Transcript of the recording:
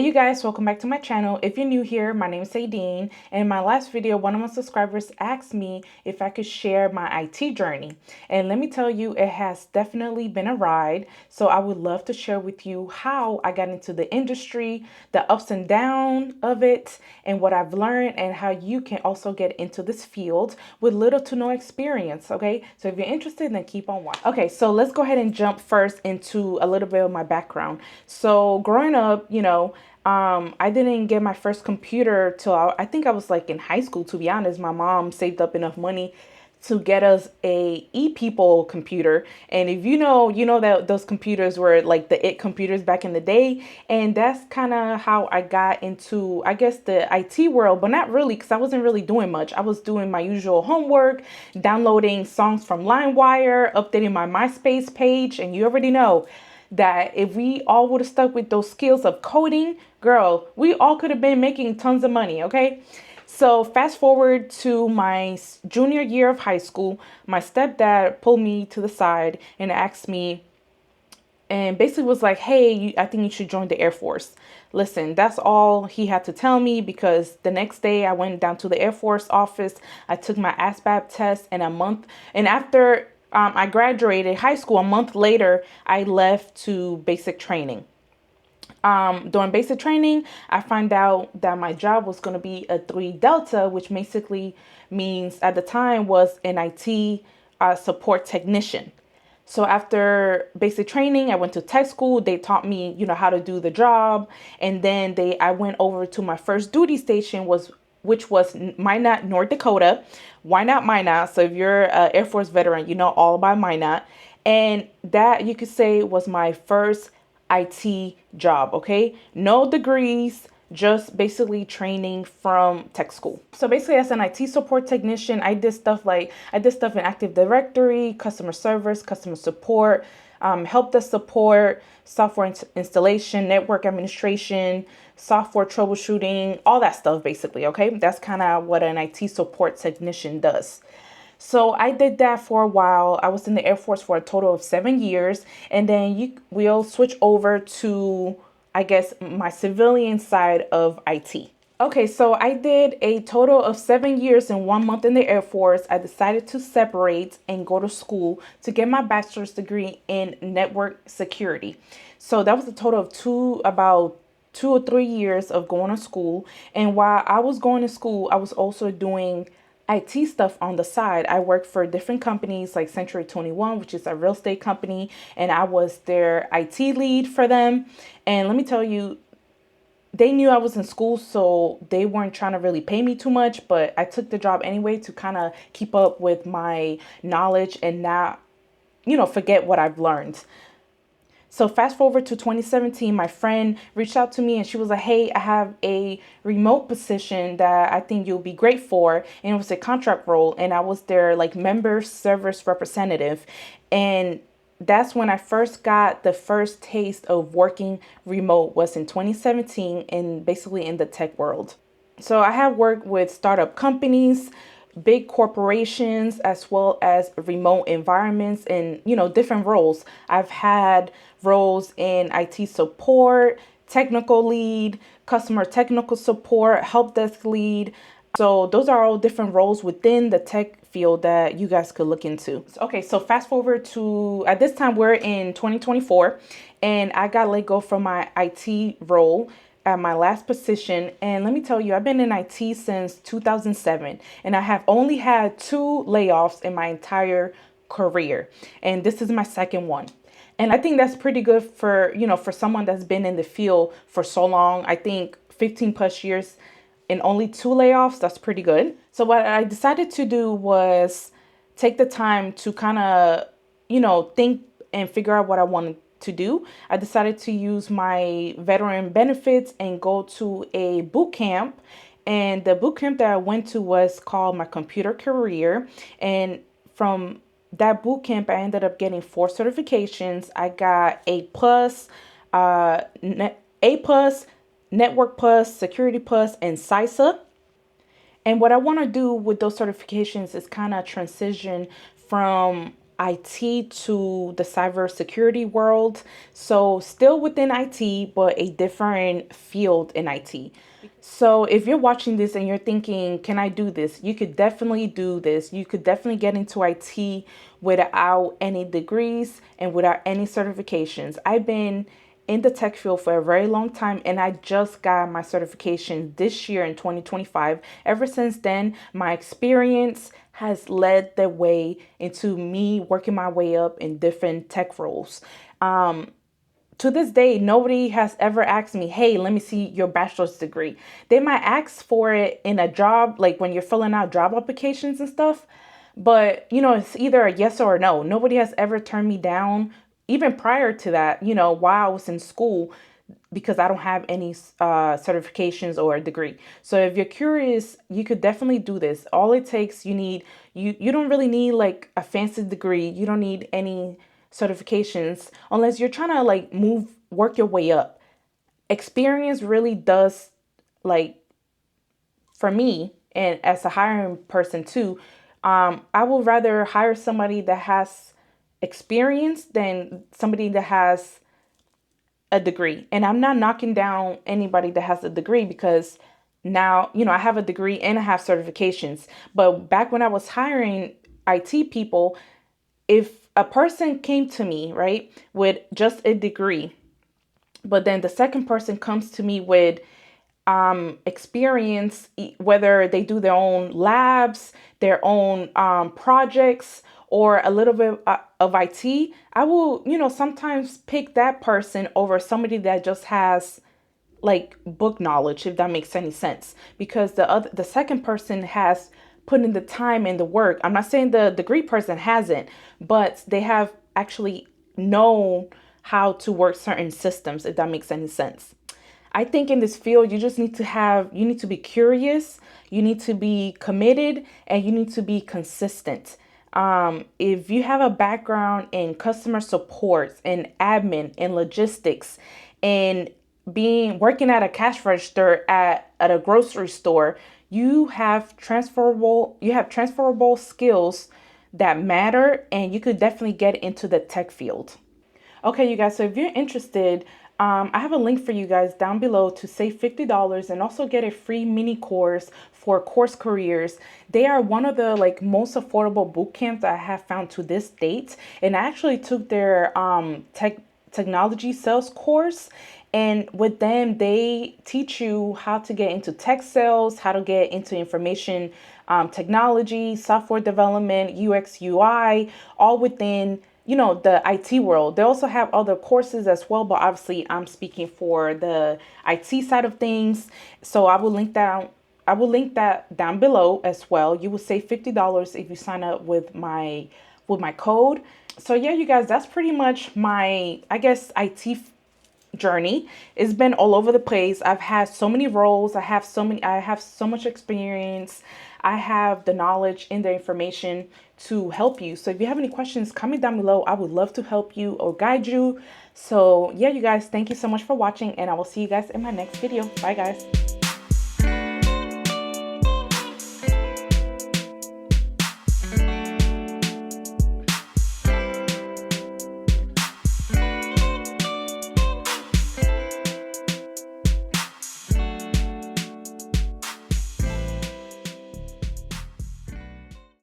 Hey you guys, welcome back to my channel. If you're new here, my name is Adine, and in my last video, one of my subscribers asked me if I could share my IT journey. And let me tell you, it has definitely been a ride. So I would love to share with you how I got into the industry, the ups and downs of it, and what I've learned, and how you can also get into this field with little to no experience, okay? So if you're interested, then keep on watching. Okay, so let's go ahead and jump first into a little bit of my background. So growing up, I didn't get my first computer till I think I was like in high school, to be honest. My mom saved up enough money to get us a e-people computer. And if you know that those computers were like the it computers back in the day. And that's kind of how I got into, I guess, the IT world, but not really, because I wasn't really doing much. I was doing my usual homework, downloading songs from LimeWire, updating my MySpace page. And you already know that if we all would have stuck with those skills of coding, girl, we all could have been making tons of money, okay? So fast forward to my junior year of high school, my stepdad pulled me to the side and asked me, and basically was like, hey, I think you should join the Air Force. Listen, that's all he had to tell me, because the next day I went down to the Air Force office. I took my ASVAB test, and after I graduated high school, a month later, I left to basic training. During basic training, I found out that my job was going to be a 3 Delta, which basically means at the time was an IT support technician. So after basic training, I went to tech school. They taught me, how to do the job. And then I went over to my first duty station, which was Minot, North Dakota. Why not Minot? So if you're an Air Force veteran, you know all about Minot. And that, you could say, was my first IT job, okay? No degrees, just basically training from tech school. So basically, as an IT support technician, I did stuff in Active Directory, customer service, customer support, help desk support, software installation, network administration, software troubleshooting, all that stuff basically, okay? That's kind of what an IT support technician does. So I did that for a while. I was in the Air Force for a total of 7 years. And then we'll switch over to, I guess, my civilian side of IT. Okay, so I did a total of 7 years and 1 month in the Air Force. I decided to separate and go to school to get my bachelor's degree in network security. So that was a total of about 2 or 3 years of going to school. And while I was going to school, I was also doing IT stuff on the side. I worked for different companies like Century 21, which is a real estate company, and I was their IT lead for them. And let me tell you, they knew I was in school, so they weren't trying to really pay me too much, but I took the job anyway to kind of keep up with my knowledge and not, forget what I've learned. So fast forward to 2017, my friend reached out to me and she was like, hey, I have a remote position that I think you'll be great for. And it was a contract role. And I was their member service representative. And that's when I first got the first taste of working remote, was in 2017, and basically in the tech world. So I have worked with startup companies, big corporations, as well as remote environments, and different roles. I've had roles in IT support, technical lead, customer technical support, help desk lead. So those are all different roles within the tech field that you guys could look into. Okay, so fast forward to, at this time we're in 2024, and I got let go from my IT role at my last position. And let me tell you, I've been in IT since 2007, and I have only had 2 layoffs in my entire career. And this is my second one. And I think that's pretty good for, for someone that's been in the field for so long. I think 15 plus years and only 2 layoffs, that's pretty good. So what I decided to do was take the time to kind of, think and figure out what I wanted to do. I decided to use my veteran benefits and go to a boot camp. And the boot camp that I went to was called My Computer Career. And from that boot camp, I ended up getting 4 certifications. I got A+, Network Plus, Security Plus, and CISA. And what I want to do with those certifications is kind of transition from IT to the cybersecurity world. So still within IT, but a different field in IT. So if you're watching this and you're thinking, can I do this? You could definitely do this. You could definitely get into IT without any degrees and without any certifications. I've been in the tech field for a very long time, and I just got my certification this year in 2025. Ever since then, my experience has led the way into me working my way up in different tech roles. To this day, nobody has ever asked me, hey, let me see your bachelor's degree. They might ask for it in a job, like when you're filling out job applications and stuff. But, it's either a yes or a no. Nobody has ever turned me down, even prior to that, while I was in school, because I don't have any certifications or a degree. So if you're curious, you could definitely do this. All it takes, you don't really need like a fancy degree. You don't need any certifications unless you're trying to like work your way up. Experience really does, like, for me, and as a hiring person too, I would rather hire somebody that has experience than somebody that has a degree. And I'm not knocking down anybody that has a degree, because now, I have a degree and I have certifications. But back when I was hiring IT people, if a person came to me, right, with just a degree, but then the second person comes to me with experience, whether they do their own labs, their own projects, or a little bit of IT, I will, sometimes pick that person over somebody that just has like book knowledge, if that makes any sense, because the second person has put in the time and the work. I'm not saying the degree person hasn't, but they have actually known how to work certain systems, if that makes any sense. I think in this field, you need to be curious, you need to be committed, and you need to be consistent. If you have a background in customer support and admin and logistics and working at a cash register at a grocery store, you have transferable skills that matter, and you could definitely get into the tech field. Okay, you guys, so if you're interested, I have a link for you guys down below to save $50 and also get a free mini course for Course Careers. They are one of the like most affordable boot camps I have found to this date. And I actually took their technology sales course. And with them, they teach you how to get into tech sales, how to get into information technology, software development, UX, UI, all within the IT world. They also have other courses as well, but obviously I'm speaking for the IT side of things. So I will link that down below as well. You will save $50 if you sign up with my code. So yeah, you guys, that's pretty much my, I guess, IT journey. It's been all over the place. I've had so many roles. I have so much experience. I have the knowledge and the information to help you. So if you have any questions, comment down below. I would love to help you or guide you. So yeah, you guys, thank you so much for watching, and I will see you guys in my next video. Bye guys.